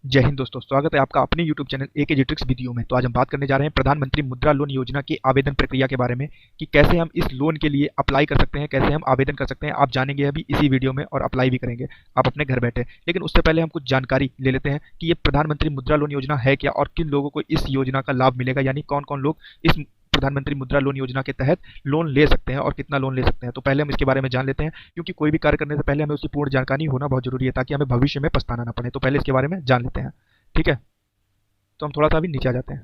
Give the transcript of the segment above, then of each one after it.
जय हिंद दोस्तों, स्वागत है आपका अपने YouTube चैनल एके जिट्रिक्स वीडियो में। तो आज हम बात करने जा रहे हैं प्रधानमंत्री मुद्रा लोन योजना की आवेदन प्रक्रिया के बारे में कि कैसे हम इस लोन के लिए अप्लाई कर सकते हैं, कैसे हम आवेदन कर सकते हैं। आप जानेंगे अभी इसी वीडियो में और अप्लाई भी करेंगे आप अपने घर बैठे। लेकिन उससे पहले हम कुछ जानकारी ले लेते हैं कि ये प्रधानमंत्री मुद्रा लोन योजना है क्या और किन लोगों को इस योजना का लाभ मिलेगा, यानी कौन कौन लोग इस प्रधानमंत्री मुद्रा लोन योजना के तहत लोन ले सकते हैं और कितना लोन ले सकते हैं। तो पहले हम इसके बारे में जान लेते हैं, क्योंकि कोई भी कार्य करने से पहले हमें उसकी पूर्ण जानकारी होना बहुत जरूरी है ताकि हमें भविष्य में पछताना ना पड़े। तो पहले इसके बारे में जान लेते हैं, ठीक है। तो हम थोड़ा-सा अभी नीचे आ जाते हैं।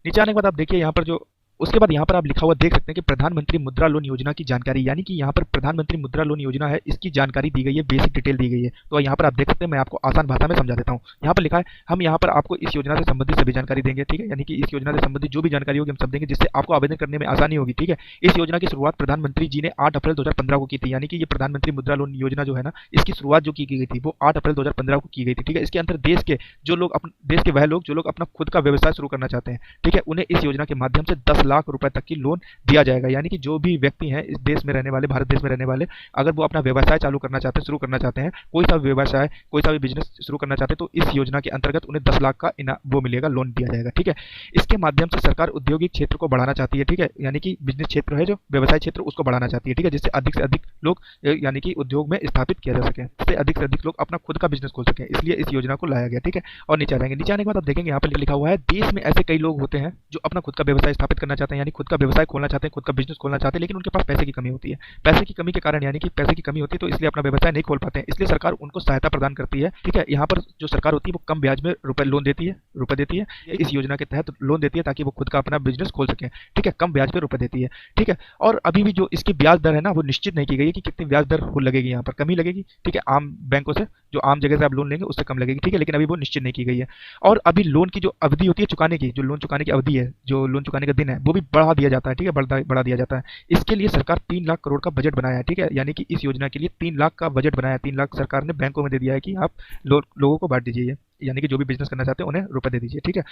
नीचे आने के बाद आप देखिए यहाँ पर जो उसके बाद यहाँ पर आप लिखा हुआ देख सकते हैं कि प्रधानमंत्री मुद्रा लोन योजना की जानकारी, यानी कि यहाँ पर प्रधानमंत्री मुद्रा लोन योजना है, इसकी जानकारी दी गई है, बेसिक डिटेल दी गई है। तो यहाँ पर आप देख सकते हैं, मैं आपको आसान भाषा में समझा देता हूँ। यहाँ पर लिखा है, हम यहाँ पर आपको इस योजना से संबंधित सभी जानकारी देंगे, ठीक है। यानी कि इस योजना से संबंधित जो भी जानकारी होगी हम सब देंगे, जिससे आपको आवेदन करने में आसानी होगी, ठीक है। इस योजना की शुरुआत प्रधानमंत्री जी ने 8 अप्रैल 2015 को की थी, यानी कि ये प्रधानमंत्री मुद्रा लोन योजना जो है ना, इसकी शुरुआत जो की गई थी वो 8 अप्रैल 2015 को की गई थी, ठीक है। इसके अंदर देश के जो लोग देश के वह लोग जो लोग अपना खुद का व्यवसाय शुरू करना चाहते हैं, ठीक है, उन्हें इस योजना के माध्यम से 10 लाख रुपए तक की लोन दिया जाएगा। यानी कि जो भी व्यक्ति हैं इस देश में रहने वाले, भारत देश में रहने वाले, अगर वो अपना व्यवसाय चालू करना चाहते हैं, शुरू करना चाहते हैं, कोई सा भी व्यवसाय, कोई सा भी बिजनेस शुरू करना चाहते हैं, तो इस योजना के अंतर्गत उन्हें 10 लाख का वो मिलेगा, लोन दिया जाएगा, ठीक है। इसके माध्यम से सरकार औद्योगिक क्षेत्र को बढ़ाना चाहती है, ठीक है। यानी कि बिजनेस क्षेत्र है जो व्यवसाय क्षेत्र, उसको बढ़ाना चाहती है, ठीक है, जिससे अधिक से अधिक लोग यानी कि उद्योग में स्थापित किया जा सके, जिससे अधिक से अधिक लोग अपना खुद का बिजनेस खोल सके, इसलिए इस योजना को लाया गया, ठीक है। और नीचे आ जाएंगे, नीचे आने के बाद आप देखेंगे यहाँ पर लिखा हुआ है, देश में ऐसे कई लोग होते हैं जो अपना खुद का व्यवसाय स्थापित करना चाहते हैं, यानी खुद का व्यवसाय खोलना चाहते हैं, खुद का बिजनेस खोलना चाहते हैं, लेकिन उनके पास पैसे की कमी होती है। पैसे की कमी के कारण, यानी कि पैसे की कमी होती है, तो इसलिए अपना व्यवसाय नहीं खोल पाते हैं, इसलिए सरकार उनको सहायता प्रदान करती है, ठीक है। यहाँ पर जो सरकार होती है वो कम ब्याज में रुपए देती है इस योजना के तहत लोन देती है, ताकि वो खुद का अपना बिजनेस खोल सके, ठीक है। कम ब्याज पे रुपए देती है, ठीक है। और अभी भी जो इसकी ब्याज दर है ना, वो निश्चित नहीं की गई है कि कितनी ब्याज दर लगेगी, यहाँ पर कम ही लगेगी, ठीक है। आम बैंकों से, जो आम जगह से आप लोन लेंगे उससे कम लगेगी, ठीक है, लेकिन अभी वो निश्चित नहीं की गई है। और अभी लोन की जो अवधि होती है चुकाने की, जो लोन चुकाने की अवधि है, जो लोन चुकाने का दिन है, वो भी बढ़ा दिया जाता है, ठीक है, बढ़ा दिया जाता है। इसके लिए सरकार 3 लाख करोड़ का बजट बनाया है, ठीक है। यानी कि इस योजना के लिए 3 लाख का बजट बनाया है, 3 लाख सरकार ने बैंकों में दे दिया है कि आप लोगों को बांट दीजिए, यानी कि जो भी बिजनेस करना चाहते हैं उन्हें रुपए दे दीजिए, ठीक है।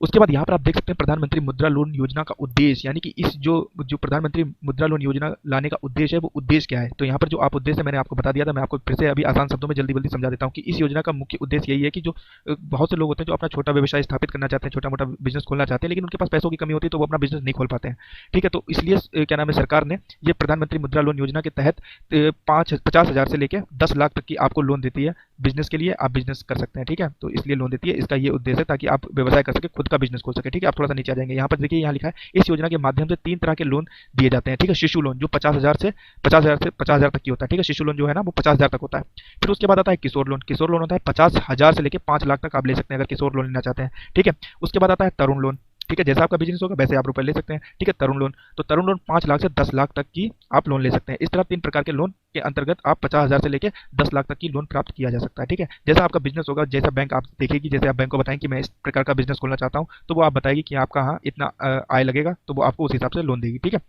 उसके बाद यहाँ पर आप देख सकते हैं प्रधानमंत्री मुद्रा लोन योजना का उद्देश्य, यानी कि इस जो जो प्रधानमंत्री मुद्रा लोन योजना लाने का उद्देश्य है, वो उद्देश्य क्या है। तो यहाँ पर जो आप उद्देश्य है मैंने आपको बता दिया था, मैं आपको फिर से अभी आसान शब्दों में जल्दी जल्दी समझा देता हूँ कि इस योजना का मुख्य उद्देश्य यही है कि जो बहुत से लोग होते हैं जो अपना छोटा व्यवसाय स्थापित करना चाहते हैं, छोटा मोटा बिजनेस खोलना चाहते हैं, लेकिन उनके पास पैसों की कमी होती है, तो वो अपना बिजनेस नहीं खोल पाते हैं, ठीक है। तो इसलिए क्या नाम है, सरकार ने ये प्रधानमंत्री मुद्रा लोन योजना के तहत 50,000 से लेकर 10 लाख तक की आपको लोन देती है बिजनेस के लिए, आप बिजनेस कर सकते हैं, ठीक है। तो इसलिए लोन देती है, इसका ये उद्देश्य है ताकि आप व्यवसाय कर सके, खुद का बिजनेस खोल सके, ठीक है। आप थोड़ा सा नीचे आ जाएंगे, यहाँ पर देखिए, यहाँ लिखा है, इस योजना के माध्यम से 3 तरह के लोन दिए जाते हैं, ठीक है। शिशु लोन जो 50,000 तक की होता है, ठीक है। शिशु लोन जो है ना वो 50,000 तक होता है। फिर उसके बाद आता है किशोर लोन। किशोर लोन होता है 50,000 से लेकर 5 लाख तक आप ले सकते हैं अगर किशोर लोन लेना चाहते हैं, ठीक है। उसके बाद आता है तरुण लोन, ठीक है, जैसा आपका बिजनेस होगा वैसे आप रुपए ले सकते हैं, ठीक है। तरुण लोन, तो तरुण लोन 5 लाख से 10 लाख तक की आप लोन ले सकते हैं। इस तरह 3 प्रकार के लोन के अंतर्गत आप 50,000 से लेकर 10 लाख तक की लोन प्राप्त किया जा सकता है, ठीक है। जैसा आपका बिजनेस होगा, जैसा बैंक आप देखेगी, जैसे आप बैंक को बताएं कि मैं इस प्रकार का बिजनेस खोलना चाहता हूँ, तो वो आप बताएगी कि आपका हाँ इतना आय लगेगा, तो वो आपको उस हिसाब से लोन देगी, ठीक है।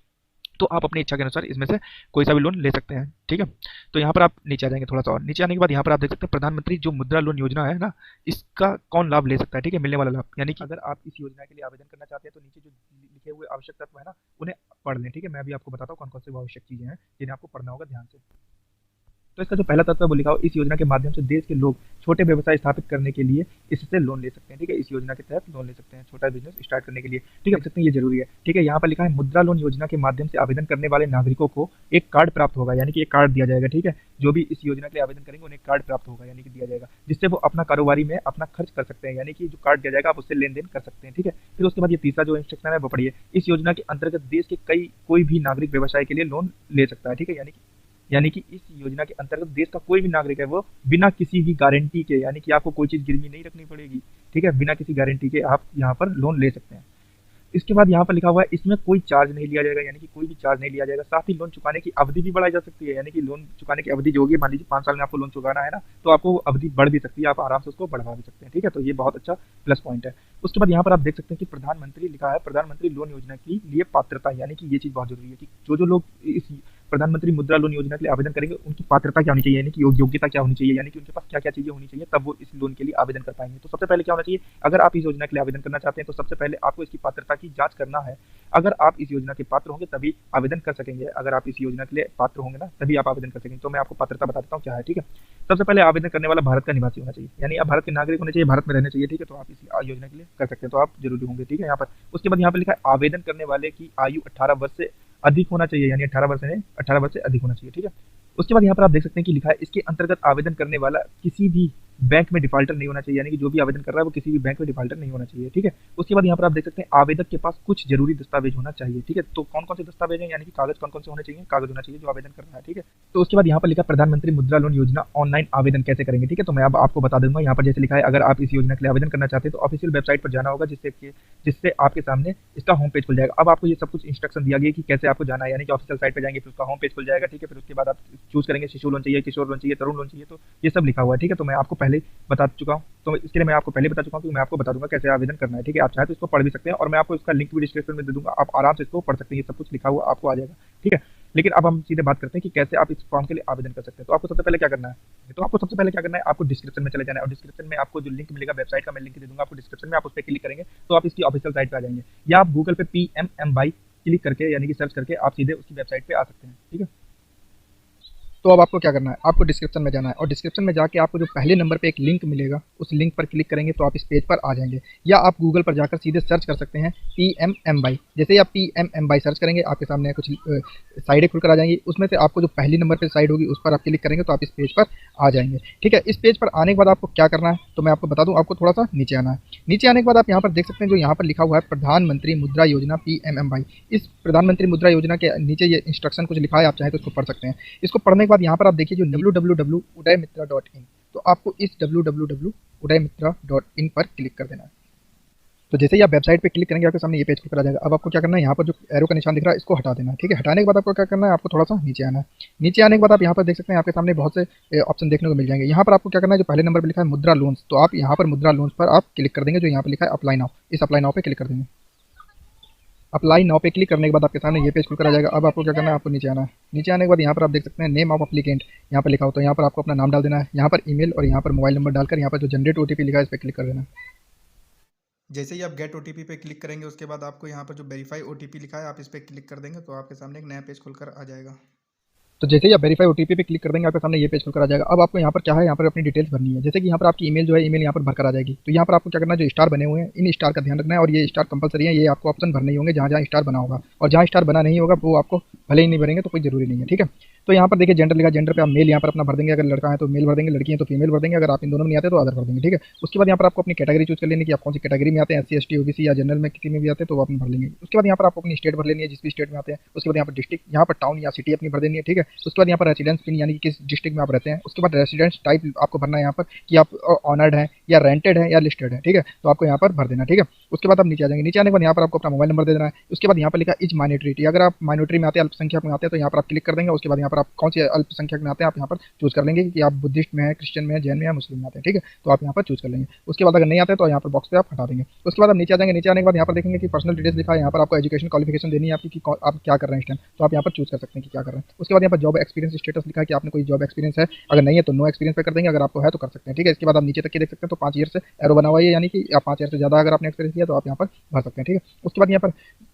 तो आप अपनी इच्छा के अनुसार इसमें से कोई सा भी लोन ले सकते हैं, ठीक है। तो यहाँ पर आप नीचे आ जाएंगे थोड़ा सा, और नीचे आने के बाद यहाँ पर आप देख सकते हैं प्रधानमंत्री जो मुद्रा लोन योजना है ना, इसका कौन लाभ ले सकता है, ठीक है, मिलने वाला लाभ। यानी कि अगर आप इस योजना के लिए आवेदन करना चाहते हैं तो नीचे जो लिखे हुए आवश्यक तत्व है ना, उन्हें पढ़ लें, ठीक है। मैं अभी आपको बताता हूँ कौन कौन से वो आवश्यक चीजें हैं जिन्हें आपको पढ़ना होगा ध्यान से। तो इसका जो पहला तत्व है वो लिखा हो, इस योजना के माध्यम से देश के लोग छोटे व्यवसाय स्थापित करने के लिए इससे लोन ले सकते हैं, ठीक है। इस योजना के तहत लोन ले सकते हैं छोटा बिजनेस स्टार्ट करने के लिए, ठीक है, देख सकते हैं, ये जरूरी है, ठीक है। यहाँ पर लिखा है, मुद्रा लोन योजना के माध्यम से आवेदन करने वाले नागरिकों को एक कार्ड प्राप्त होगा, यानी कि एक कार्ड दिया जाएगा, ठीक है। जो भी इस योजना के लिए आवेदन करेंगे उन्हें कार्ड प्राप्त होगा, यानी कि दिया जाएगा, जिससे वो अपना कारोबारी में अपना खर्च कर सकते हैं, यानी कि जो कार्ड दिया जाएगा आप उससे लेन देन कर सकते हैं, ठीक है। फिर उसके बाद ये तीसरा जो इंस्ट्रक्शन है वो पढ़िए, इस योजना के अंतर्गत देश के कोई भी नागरिक व्यवसाय के लिए लोन ले सकता है, ठीक है। यानी कि इस योजना के अंतर्गत देश का कोई भी नागरिक है वो बिना किसी भी गारंटी के, यानी कि आपको कोई चीज गिरवी नहीं रखनी पड़ेगी, ठीक है, बिना किसी गारंटी के आप यहाँ पर लोन ले सकते हैं। इसके बाद यहाँ पर लिखा हुआ है, इसमें कोई चार्ज नहीं लिया जाएगा, यानी कि कोई भी चार्ज नहीं लिया जाएगा। साथ ही लोन चुकाने की अवधि भी बढ़ाई जा सकती है, यानी कि लोन चुकाने की अवधि जो होगी, मान लीजिए 5 साल में आपको लोन चुकाना है ना, तो आपको वो अवधि बढ़ भी सकती है, आप आराम से उसको बढ़वा भी सकते हैं, ठीक है। तो ये बहुत अच्छा प्लस पॉइंट है। उसके बाद यहाँ पर आप देख सकते हैं कि प्रधानमंत्री लिखा है, प्रधानमंत्री लोन योजना के लिए पात्रता, यानी कि ये चीज बहुत जरूरी है कि जो जो लोग इस प्रधानमंत्री मुद्रा लोन योजना के लिए आवेदन करेंगे उनकी पात्रता क्या होनी चाहिए, यानी कि योग्यता क्या होनी चाहिए, यानी कि उनके पास क्या क्या चीजें होनी चाहिए, तब वो इस लोन के लिए आवेदन कर पाएंगे। तो सबसे पहले क्या होना चाहिए, अगर आप इस योजना के लिए आवेदन करना चाहते हैं तो सबसे पहले आपको इसकी पात्रता की जांच करना है। अगर आप इस योजना के पात्र होंगे तभी आवेदन कर सकेंगे, अगर आप इस योजना के लिए पात्र होंगे ना तभी आप आवेदन कर सकेंगे। तो मैं आपको पात्रता बता देता हूँ क्या है, ठीक है। सबसे पहले आवेदन करने वाला भारत का निवासी होना चाहिए, यानी आप भारत के नागरिक होने चाहिए, भारत में रहने चाहिए, ठीक है। तो आप इस योजना के लिए कर सकते हैं, तो आप जरूरी होंगे, ठीक है। यहाँ पर उसके बाद यहाँ पर लिखा है आवेदन करने वाले की आयु 18 वर्ष से अधिक होना चाहिए, यानी 18 वर्ष नहीं 18 वर्ष से अधिक होना चाहिए, ठीक है। उसके बाद यहाँ पर आप देख सकते हैं कि लिखा है इसके अंतर्गत आवेदन करने वाला किसी भी बैंक में डिफाल्टर नहीं होना चाहिए, यानी कि जो भी आवेदन कर रहा है वो किसी भी बैंक में डिफाल्टर नहीं होना चाहिए, ठीक है। उसके बाद यहाँ पर आप देख सकते हैं आवेदक के पास कुछ जरूरी दस्तावेज होना चाहिए, ठीक है। तो कौन कौन से दस्तावेज हैं, यानी कि कागज कौन कौन से होने चाहिए, कागज होना चाहिए जो आवेदन कर रहा है, ठीक है। तो उसके बाद यहाँ पर लिखा प्रधानमंत्री मुद्रा लोन योजना ऑनलाइन आवेदन कैसे करेंगे, ठीक है। तो मैं अब आपको बता दूंगा, यहाँ पर जैसे लिखा है अगर आप इस योजना के लिए आवेदन करना चाहते हैं तो ऑफिशियल वेबसाइट पर जाना होगा, जिससे आपके सामने इसका होम पेज खुल जाएगा। अब आपको ये सब कुछ इंस्ट्रक्शन दिया गया कि कैसे आपको जाना है, यानी कि ऑफिशियल साइट पर जाएंगे फिर उसका होम पेज खुल जाएगा, ठीक है। फिर उसके बाद आप चूज करेंगे शिशु लोन चाहिए, किशोर लोन चाहिए, तरुण लोन चाहिए, तो ये सब लिखा हुआ है, ठीक है। तो मैं आपको पहले बता चुका हूँ, तो इसके लिए मैं आपको पहले बता चुका हूँ कि मैं आपको बता दूंगा कैसे आवेदन करना है, ठीक है। आप चाहे तो इसको पढ़ भी सकते हैं और मैं आपको इसका लिंक भी डिस्क्रिप्शन में दे दूंगा, आप आराम से इसको पढ़ सकते हैं, ये सब कुछ लिखा हुआ आपको आ जाएगा, ठीक है। लेकिन अब हम सीधे बात करते हैं कि कैसे आप इस फॉर्म के लिए आवेदन कर सकते हैं। तो आपको सबसे पहले क्या करना है, आपको डिस्क्रिप्शन में चले जाना है और डिस्क्रिप्शन में आपको जो लिंक मिलेगा वेबसाइट का मैं लिंक दे दूंगा आपको डिस्क्रिप्शन में, आप उस पर क्लिक करेंगे तो आप इसकी ऑफिशियल साइट पे आ जाएंगे, या आप गूगल पे PMMY क्लिक करके यानी कि सर्च करके आप सीधे उसकी वेबसाइट पे आ सकते हैं, ठीक है। तो अब आपको क्या करना है, आपको डिस्क्रिप्शन में जाना है और डिस्क्रिप्शन में जाके आपको जो पहले नंबर पे एक लिंक मिलेगा उस लिंक पर क्लिक करेंगे तो आप इस पेज पर आ जाएंगे, या आप गूगल पर जाकर सीधे सर्च कर सकते हैं PMMY। जैसे ही आप PMMY सर्च करेंगे आपके सामने कुछ साइडें खुलकर आ जाएंगी, उसमें से आपको जो पहली नंबर पर साइड होगी उस पर आप क्लिक करेंगे तो आप इस पेज पर आ जाएंगे, ठीक है। इस पेज पर आने के बाद आपको क्या करना है तो मैं आपको बता दूं, आपको थोड़ा सा नीचे आना है। नीचे आने के बाद आप यहाँ पर देख सकते हैं जो यहाँ पर लिखा हुआ है प्रधानमंत्री मुद्रा योजना PMMY। इस प्रधानमंत्री मुद्रा योजना के नीचे ये इंस्ट्रक्शन कुछ लिखा है, आप चाहे तो इसको पढ़ सकते हैं। इसको पढ़ने के बाद यहाँ पर आप देखिए जो www.udayamitra.in, तो आपको इस www.udayamitra.in पर क्लिक कर देना है। तो जैसे ही आप वेबसाइट पे क्लिक करेंगे आपके सामने ये पेज खुलकर आ जाएगा। अब आपको क्या करना है, यहाँ पर जो एरो का निशान दिख रहा है इसको हटा देना है, ठीक है। हटाने के बाद आपको क्या करना है, आपको थोड़ा सा नीचे आना है। नीचे आने के बाद आप यहाँ पर देख सकते हैं आपके सामने बहुत से ऑप्शन देखने को मिल जाएंगे। यहाँ पर आपको क्या करना है, जो पहले नंबर पर लिखा है मुद्रा लोन्स, तो आप यहाँ पर मुद्रा लोन्स पर आप क्लिक कर देंगे, जो यहाँ पर लिखा है अप्लाई नाउ, इस अप्लाई नाउ पे क्लिक कर देंगे। अप्लाई नाउ पे क्लिक करने के बाद आपके सामने ये पेज खुलकर आ जाएगा। अब आपको क्या करना है, आपको नीचे आना है। नीचे आने के बाद यहाँ पर आप देख सकते हैं नेम ऑफ अप्लीकेंट यहाँ पर लिखा होता है, यहाँ पर आपको अपना नाम डाल देना है, यहाँ पर ईमेल और यहाँ पर मोबाइल नंबर डालकर यहाँ पर जो जनरेट OTP लिखा है इस पर क्लिक कर देना है। जैसे ही आप गेट OTP पे क्लिक करेंगे उसके बाद आपको यहाँ पर जो वेरीफाई OTP लिखा है आप इस पर क्लिक कर देंगे तो आपके सामने एक नया पेज खुलकर आ जाएगा। तो जैसे ही आप वेरीफाई OTP पे क्लिक कर देंगे आपके सामने ये पेज खुलकर आ जाएगा। अब आपको यहाँ पर क्या है, यहाँ पर अपनी डिटेल्स भरनी है। जैसे कि यहाँ पर आपकी ईमेल जो है ईमेल यहाँ पर भरकर आ जाएगी। तो यहाँ पर आपको क्या करना है, जो स्टार बने हुए हैं इन स्टार का ध्यान रखना है और ये स्टार कंपलसरी है, ये आपको ऑप्शन भरने ही होंगे जहाँ जहाँ स्टार बना होगा, और जहाँ स्टार बना नहीं होगा वो आपको भले ही नहीं भरेंगे तो कोई जरूरी नहीं है, ठीक है। तो यहाँ पर देखिए जेंडर लिखा, जेंडर पे आप मेल यहाँ पर अपना भर देंगे, अगर लड़का है तो मेल भर देंगे, लड़की है तो फीमेल भर देंगे, अगर आप इन दोनों में नहीं आते तो अदर भर देंगे, ठीक है। उसके बाद यहाँ पर आपको अपनी कैटेगरी चूज कर लेनी कि आप कौन सी कैटेगरी में आते हैं, SC ST OBC या जनरल में किसी में भी आते हैं तो वो आप भर लेंगे। उसके बाद यहाँ पर आपको अपनी स्टेट भर लेनी है जिस भी स्टेट में आते हैं। उसके बाद यहाँ पर डिस्ट्रिक्ट, यहाँ पर टाउन या सिटी अपनी भर देनी है, ठीक है। उसके बाद यहाँ पर रेसिडेंस पिन यानी कि किस डिस्ट्रिक्ट में आप रहते हैं। उसके बाद रेसिडेंस टाइप आपको भरना है यहाँ पर कि आप ऑनर्ड है या रेंटेड है या लिस्टेड है, ठीक है। तो आपको यहाँ पर भर देना, ठीक है। उसके बाद आप नीचे आ जाएंगे। नीचे आने के बाद यहाँ पर आपको अपना मोबाइल नंबर दे देना है। उसके बाद यहाँ पर लिखा इज माइनॉरिटी, अगर आप माइनॉरिटी में आते हैं, अल्पसंख्यक में आते हैं तो यहाँ पर आप क्लिक कर देंगे। उसके बाद यहाँ पर आप कौन सी अल्पसंख्यक में आते हैं आप यहाँ पर चूज कर लेंगे कि आप बुद्धिस्ट में है, क्रिश्चियन में है, जैन में है, मुस्लिम में आते हैं, ठीक है। तो आप यहाँ पर चूज कर लेंगे। उसके बाद अगर नहीं आते हैं तो यहाँ पर बॉक्स पे आप हटा देंगे। उसके बाद आप नीचे आ जाएंगे। नीचे आने के बाद यहाँ पर देखेंगे कि पर्सनल डिटेल्स लिखा है, यहाँ पर आपको एजुकेशन क्वालिफिकेशन देनी है आपकी कि आप क्या कर रहे हैं इस टाइम, तो आप यहाँ पर चूज कर सकते हैं कि क्या कर रहे हैं। उसके बाद यहाँ पर जॉब एक्सपीरियंस स्टेटस लिखा है कि आपने कोई जॉब एक्सपीरियंस है, अगर नहीं है तो नो एक्सपीरियंस पे कर देंगे, अगर आपको है तो कर सकते हैं, ठीक है। इसके बाद आप नीचे तक के देख सकते हैं तो 5 ईयर से एरो बना हुआ है, यानी कि आप 5 ईयर से ज़्यादा अगर आपने एक्सपीरियंस किया तो आप यहाँ पर भर सकते हैं, ठीक है। उसके बाद यहाँ पर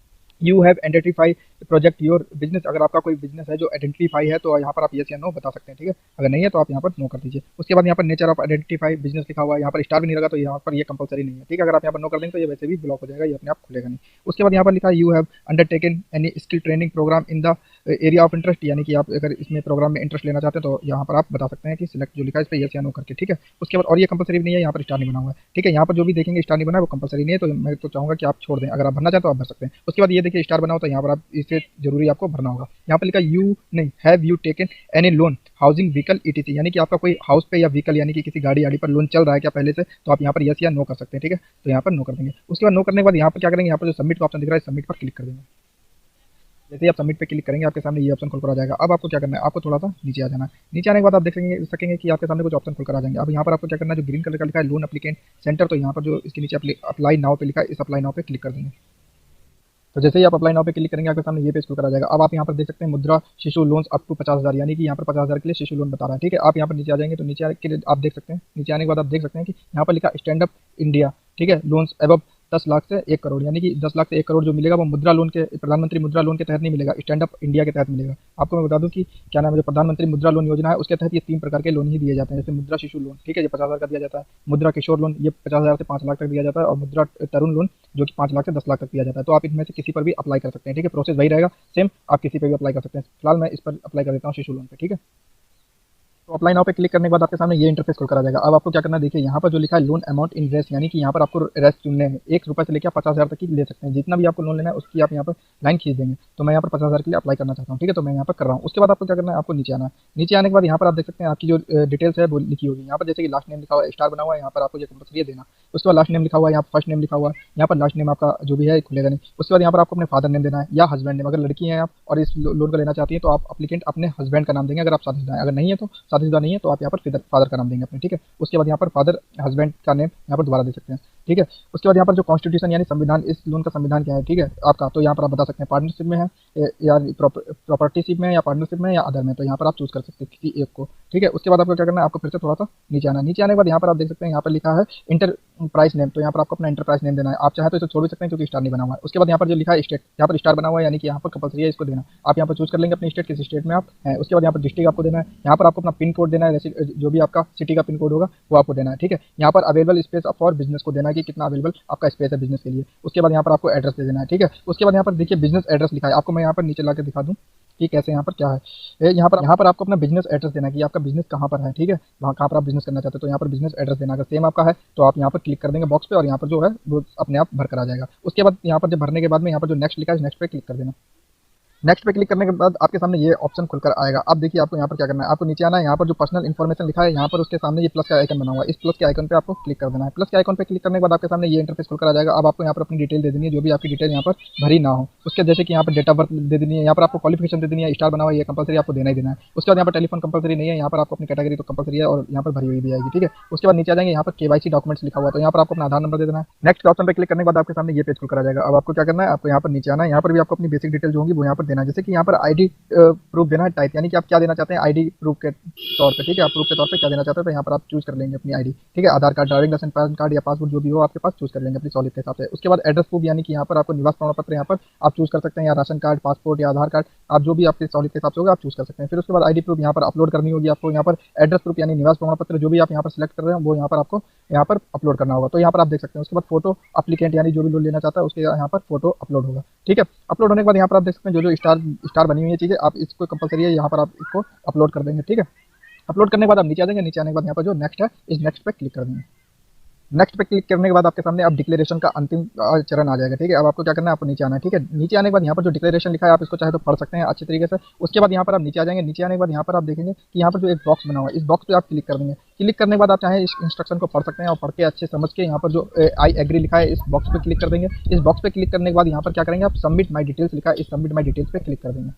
you have identify project your business, अगर आपका कोई बिजनेस है जो आइडेंटिफाई है तो यहाँ पर आप यस या नो बता सकते हैं, ठीक है। अगर नहीं है तो आप यहाँ पर नो कर दीजिए। उसके बाद यहाँ पर नेचर ऑफ आइडेंटिफाई बिजनेस लिखा हुआ है, यहाँ पर स्टार भी नहीं लगा तो यहाँ पर ये कंपलसरी नहीं है, ठीक है। अगर आप यहाँ पर नो कर देंगे तो ये वैसे भी ब्लॉक हो जाएगा, ये अपने आप खुलेगा नहीं। उसके बाद यहाँ पर लिखा है you have undertaken any skill training program in the area of interest, यानी कि आप अगर इसमें प्रोग्राम में इंटरेस्ट लेना चाहते हैं तो यहाँ पर आप बता सकते हैं कि सिलेक्ट जो लिखा है इस पर यस या नो करके, ठीक है। उसके बाद और ये कंपलसरी नहीं है, यहाँ पर स्टार नहीं बना हुआ है, ठीक है। यहाँ पर जो भी देखेंगे स्टार नहीं बना है वो कंपलसरी नहीं है, तो मैं तो चाहूँगा कि आप छोड़ दें, अगर आप भरना चाहते तो आप भर सकते हैं। उसके बाद ये देखिए स्टार बना हो तो यहाँ पर आप इसे जरूरी आपको भरना होगा। यहाँ पर लिखा यू नहीं have you taken any loan housing vehicle ETC, यानी कि आपका कोई हाउस पे या व्हीकल यानी कि किसी गाड़ी आड़ी पर लोन चल रहा है क्या पहले से, तो आप यहाँ पर यस या नो कर सकते हैं, ठीक है। तो यहाँ पर नो कर देंगे। उसके बाद नो करने के बाद यहाँ पर क्या करेंगे, यहाँ पर जो सबमिट का ऑप्शन दिख रहा है सबमिट पर क्लिक कर देंगे। जैसे ही आप सबमिट पे क्लिक करेंगे आपके सामने ये ऑप्शन खुलकर आ जाएगा। अब आपको क्या करना है, आपको थोड़ा सा नीचे आ जाना है। नीचे आने के बाद आप देख सकेंगे कि आपके सामने कुछ ऑप्शन खुलकर आ जाएंगे। अब यहाँ पर आपको क्या करना है, जो ग्रीन कलर का लिखा है लोन एप्लीकेंट सेंटर, तो यहाँ पर जो इसके नीचे अप्लाई नाउ पे लिखा है इस अप्लाई नाउ पे क्लिक कर देंगे। तो जैसे ही आप अप्लाई नाउ पे क्लिक करेंगे आपके सामने ये पेज खुल कर आ जाएगा। अब आप यहाँ पर देख सकते हैं मुद्रा शिशु लोन्स अप टू 50,000, यानी कि यहाँ पर 50,000 के लिए शिशु लोन बता रहा है। ठीक है, आप यहाँ पर नीचे आ जाएंगे तो नीचे आके आप देख सकते हैं, नीचे आने के बाद आप देख सकते हैं कि यहाँ पर लिखा स्टैंड अप इंडिया। ठीक है, लोन्स एबव 10 लाख से 1 करोड़, यानी कि 10 लाख से 1 करोड़ जो मिलेगा वो मुद्रा लोन के, प्रधानमंत्री मुद्रा लोन के तहत नहीं मिलेगा, स्टैंड अप इंडिया के तहत मिलेगा। आपको मैं बता दूं कि क्या नाम है, जो प्रधानमंत्री मुद्रा लोन योजना है उसके तहत ये 3 प्रकार के लोन ही दिए जाते हैं। जैसे मुद्रा शिशु लोन, ठीक है, ये 50,000 का दिया जाता है। मुद्रा किशोर लोन ये 50,000 से 5 लाख तक दिया जाता है। और मुद्रा तरुण लोन जो कि 5 लाख से 10 लाख तक दिया जाता है। तो आप इनमें से किसी पर भी अप्लाई कर सकते हैं। ठीक है, प्रोसेस वही रहेगा सेम, आप किसी पर भी अप्लाई कर सकते हैं। फिलहाल मैं इस पर अप्लाई कर देता हूँ, शिशु लोन पे। ठीक है, तो अप्लाई नाउ पे क्लिक करने के बाद आपके सामने ये इंटरफेस खुलकर आ जाएगा। अब आपको क्या करना है, देखिए यहाँ पर जो लिखा है लोन अमाउंट इन रेस, यानी कि यहाँ पर आपको रेस चुनने हैं। 1 रुपये से लेकर 50,000 तक की ले सकते हैं। जितना भी आपको लोन लेना है उसकी आप यहाँ पर लाइन खींच देंगे। तो मैं यहाँ पर 50,000 के लिए अप्लाई करना चाहता हूँ। ठीक है, तो मैं यहाँ पर कर रहा हूँ। उसके बाद आपको क्या करना है, आपको नीचे आना है। नीचे आने के बाद यहाँ पर आप देख सकते हैं आपकी जो डिटेल्स है वो लिखी होगी। यहाँ पर जैसे कि लास्ट नेम लिखा हुआ है, स्टार बना हुआ है, यहाँ पर आपको ये कंपल्सरी देना। उसके बाद लास्ट नेम लिखा हुआ है, यहाँ फर्स्ट नेम लिखा हुआ है, यहाँ पर लास्ट नेम आपका जो भी है खुलेगा नहीं। उसके बाद यहाँ पर आपको अपने फादर नेम देना है या हस्बैंड नेम। अगर लड़की हैं आप और इस लोन को लेना चाहती है तो आप अप्लीकेंट अपने हस्बैंड का नाम देंगे अगर आप शादीशुदा हैं। अगर नहीं है तो शादीशुदा नहीं है तो आप यहाँ पर फादर का नाम देंगे अपने। ठीक है, उसके बाद यहाँ पर फादर हस्बैंड का नेम यहाँ पर दोबारा दे सकते हैं। ठीक है, उसके बाद यहाँ पर जो कॉन्स्टिट्यूशन यानी संविधान, इस लोन का संविधान क्या है, ठीक है आपका, तो यहाँ पर आप बता सकते हैं पार्टनरशिप में है या प्रॉपर्टीशिप में या पार्टनरशिप में या अदर में। तो यहाँ पर आप चूज कर सकते हैं किसी एक को। ठीक है, उसके बाद आपको क्या करना है, आपको फिर से थोड़ा सा नीचे आना है। नीचे आने के बाद यहाँ पर आप देख सकते हैं यहाँ पर लिखा है इंटरप्राइज नेम। तो यहाँ पर आपको अपना इंटरप्राइज नेम देना है। आप चाहे तो इसे छोड़ भी सकते हैं क्योंकि स्टार नहीं बना हुआ है। उसके बाद यहाँ पर जो लिखा है स्टेट, यहाँ पर स्टार बना हुआ है यानी कि यहाँ पर कंपल्सरी है इसको देना। आप यहाँ पर चूज कर लेंगे अपनी स्टेट, किस स्टेट में आप हैं। उसके बाद यहाँ पर डिस्ट्रिक्ट आपको देना है। यहाँ पर आपको अपना पिन कोड देना है, जो भी आपका सिटी का पिन कोड होगा वो आपको देना है। ठीक है, यहाँ पर अवेलेबल स्पेस फॉर बिजनेस को देना है कि कितना अवेलेबल आपका स्पेस है बिजनेस के लिए। उसके बाद यहाँ पर आपको एड्रेस दे देना है। ठीक है, उसके बाद यहाँ पर देखिए बिजनेस एड्रेस लिखा है। आपको मैं यहाँ पर नीचे ला के दिखा दूँ कि कैसे यहाँ पर क्या है। यहाँ पर आपको अपना बिजनेस एड्रेस देना है कि आपका बिजनेस कहाँ पर है। ठीक है, वहाँ कहाँ पर आप बिजनेस करना चाहते हैं तो यहाँ पर बिजनेस एड्रेस देना। अगर सेम आपका है तो आप यहाँ पर क्लिक कर देंगे बॉक्स पे और यहाँ पर जो है वो अपने आप भर कर आ जाएगा। उसके बाद यहाँ पर जब भरने के बाद में यहाँ पर जो नेक्स्ट लिखा है नेक्स्ट पे क्लिक कर देना। नेक्स्ट पे क्लिक करने के बाद आपके सामने ये ऑप्शन खुलकर आएगा। अब देखिए आपको यहाँ पर क्या करना है, आपको नीचे आना है। यहाँ पर जो पर्सनल इन्फॉर्मेशन लिखा है यहाँ पर उसके सामने ये प्लस का आइकन बना हुआ है, इस प्लस के आइकन पे आपको क्लिक कर देना है। प्लस के आइकन पे क्लिक करने के बाद आपके सामने ये इंटरफेस खुलकर आ जाएगा। अब आपको यहाँ पर अपनी डिटेल दे देनी है, जो भी आपकी डिटेल यहाँ पर भरी ना हो उसके, जैसे कि यहाँ पर डेट ऑफ बर्थ दे देनी है, यहाँ पर आपको क्वालिफिकेशन दे देनी है, स्टार बना हुआ है ये कंपल्सरी आपको देना ही देना है। उसके बाद यहाँ पर टेलीफोन कंपल्सरी नहीं है, यहाँ पर आपको अपनी कैटेगरी तो कंपल्सरी है और यहाँ पर भरी हुई भी आएगी। ठीक है, उसके बाद नीचे आ जाएंगे, यहाँ पर केवाईसी डॉक्यूमेंट्स लिखा हुआ है तो यहाँ पर आपको अपना आधार नंबर दे देना है। नेक्स्ट ऑप्शन पे क्लिक करने के बाद आपके सामने ये पेज खुलकर आ जाएगा। अब आपको क्या करना है, आपको यहाँ पर नीचे आना है। यहाँ पर भी आपको अपनी बेसिक डिटेल जो होंगी वो यहाँ पर देना है। जैसे कि यहाँ पर आईडी प्रूफ देना है टाइप, यानी कि आप क्या देना चाहते हैं आईडी प्रूफ के तौर पे। ठीक है, आप प्रूफ के तौर पे क्या देना चाहते हैं तो यहाँ पर आप चूज कर लेंगे अपनी आईडी। ठीक है, Aadhaar card, driving licence, PAN card या पासपोर्ट जो भी हो आपके पास चूज कर लेंगे अपनी सहूलियत के हिसाब से। उसके बाद एड्रेस प्रूफ, यानी कि यहाँ पर आपको निवास प्रमाण पत्र यहाँ पर आप चूज कर सकते हैं या राशन कार्ड, पासपोर्ट या आधार कार्ड, आप जो भी आपकी सहूलियत के हिसाब से होगा आप चूज कर सकते हैं। फिर उसके बाद आईडी प्रूफ यहाँ पर अपलोड करनी होगी आपको। यहाँ पर एड्रेस प्रूफ यानी निवास प्रमाण पत्र जो भी आप यहाँ पर सिलेक्ट कर रहे हैं वो यहाँ पर आपको यहाँ पर अपलोड करना होगा। तो यहाँ पर आप देख सकते हैं। उसके बाद फोटो अप्लीकेंट यानी जो भी लोन लेना चाहता है उसके यहाँ पर फोटो अपलोड होगा। ठीक है, अपलोड होने के बाद यहाँ पर आप देख सकते हैं जो स्टार बनी हुई है चीज़ें, आप इसको कंपलसरी है यहाँ पर आप इसको अपलोड कर देंगे। ठीक है, अपलोड करने के बाद आप नीचे आ जाएंगे। नीचे आने के बाद यहाँ पर जो नेक्स्ट है इस नेक्स्ट पे क्लिक कर देंगे। नेक्स्ट पे क्लिक करने के बाद आपके सामने अब डिक्लेरेशन का अंतिम चरण आ जाएगा। ठीक है, अब आपको क्या करना है, आपको नीचे आना है। ठीक है, नीचे आने के बाद यहाँ पर जो डिक्लेरेशन लिखा है आप इसको चाहे तो पढ़ सकते हैं अच्छी तरीके से। उसके बाद यहाँ पर आप नीचे आ जाएंगे। नीचे आने के बाद यहाँ पर आप देखेंगे कि यहाँ पर जो एक बॉक्स बना हुआ है इस बॉक्स पे आप क्लिक कर देंगे। क्लिक करने के बाद आप चाहे इस इंस्ट्रक्शन को पढ़ सकते हैं और पढ़ के अच्छे समझ के यहाँ पर जो आई एग्री लिखा है इस बॉक्स पे क्लिक कर देंगे। इस बॉक्स पे क्लिक करने के बाद यहाँ पर क्या करेंगे, आप सबमिट माई डिटेल्स लिखा है इस सबमिट माई डिटेल्स पे क्लिक कर देंगे।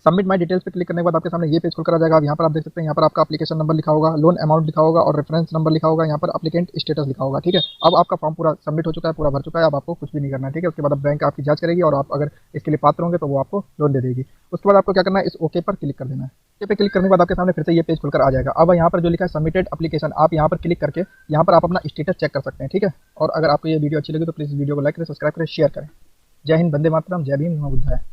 सबमिट माई डिटेल्स पे क्लिक करने के बाद आपके सामने ये पेज खुलकर आ जाएगा। अब यहाँ पर आप देख सकते हैं यहाँ पर आपका एप्लीकेशन नंबर लिखा होगा, लोन अमाउंट लिखा होगा और रेफरेंस नंबर लिखा होगा। यहाँ पर एप्लीकेंट स्टेटस लिखा होगा। ठीक है, अब आपका फॉर्म पूरा सबमिट हो चुका है, पूरा भर चुका है। अब आपको कुछ भी नहीं करना है। ठीक है, उसके बाद बैंक आपकी जांच करेगी और आप अगर इसके लिए पात्र होंगे तो वो आपको लोन दे देगी। उसके बाद आपको क्या करना है, इस ओके पर क्लिक कर देना है। ओके पे क्लिक करने के बाद आपके सामने फिर से ये पेज खुलकर आ जाएगा। अब यहाँ पर जो लिखा है सबमिटेड एप्लीकेशन, आप यहाँ पर क्लिक करके यहाँ पर आप अपना स्टेटस चेक कर सकते हैं। ठीक है, और अगर आपको ये वीडियो अच्छी लगी तो प्लीज़ वीडियो को लाइक करें, सब्सक्राइब करें, शेयर करें। जय हिंद, वंदे मातरम, जय भीम, नमो बुद्धाय।